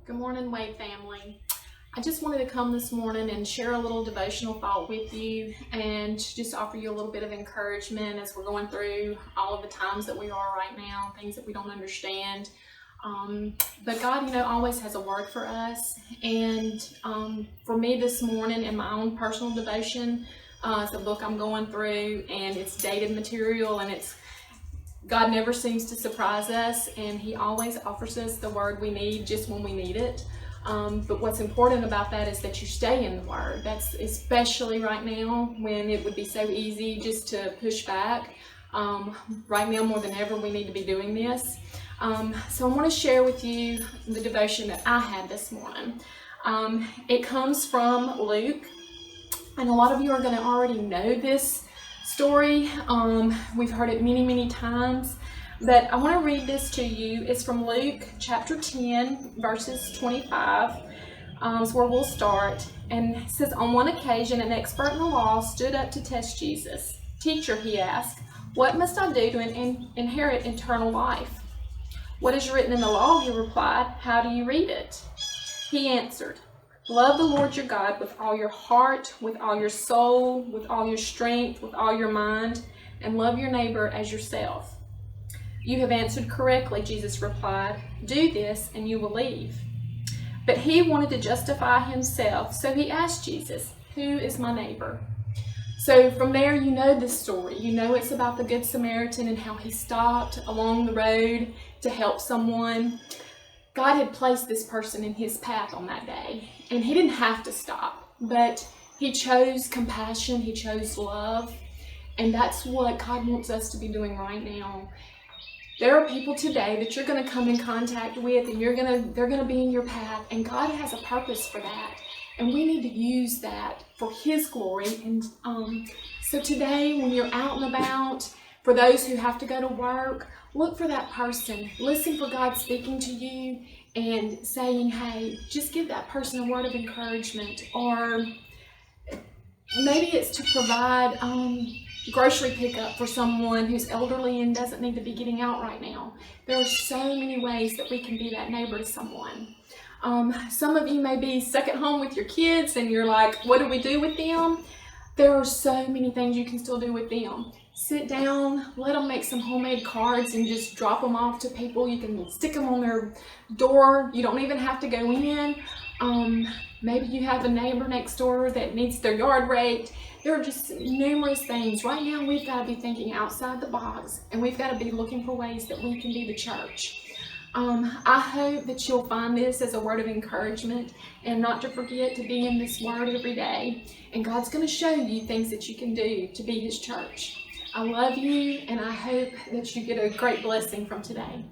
Good morning, Wade family. I just wanted to come this morning and share a little devotional thought with you and just offer you a little bit of encouragement as we're going through all of the times that we are right now, things that we don't understand. But God, always has a word for us. And for me this morning in my own personal devotion, it's a book I'm going through, and it's dated material, and God never seems to surprise us, and He always offers us the word we need just when we need it. But what's important about that is that you stay in the word. That's especially right now when it would be so easy just to push back. Right now more than ever we need to be doing this. So I want to share with you the devotion that I had this morning. It comes from Luke, and a lot of you are going to already know this story. We've heard it many times, but I want to read this to you. It's from Luke chapter 10 verses 25 is where we'll start, and it says, on one occasion an expert in the law stood up to test Jesus. Teacher, he asked, what must I do to inherit eternal life? What is written in the law? He replied. How do you read it? He answered, love the Lord your God with all your heart, with all your soul, with all your strength, with all your mind, and love your neighbor as yourself. You have answered correctly, Jesus replied. Do this and you will live. But he wanted to justify himself, so he asked Jesus, who is my neighbor? So from there, you know this story. You know it's about the Good Samaritan and how he stopped along the road to help someone. God had placed this person in his path on that day, and he didn't have to stop, but he chose compassion, he chose love, and that's what God wants us to be doing right now. There are people today that you're going to come in contact with, and they're going to be in your path, and God has a purpose for that, and we need to use that for his glory. And so today, when you're out and about, for those who have to go to work, look for that person. Listen for God speaking to you and saying, hey, just give that person a word of encouragement. Or maybe it's to provide grocery pickup for someone who's elderly and doesn't need to be getting out right now. There are so many ways that we can be that neighbor to someone. Some of you may be stuck at home with your kids and you're like, what do we do with them? There are so many things you can still do with them. Sit down, let them make some homemade cards and just drop them off to people. You can stick them on their door. You don't even have to go in. Maybe you have a neighbor next door that needs their yard raked. There are just numerous things. Right now we've got to be thinking outside the box, and we've got to be looking for ways that we can be the church. I hope that you'll find this as a word of encouragement, and not to forget to be in this word every day. And God's going to show you things that you can do to be his church. I love you, and I hope that you get a great blessing from today.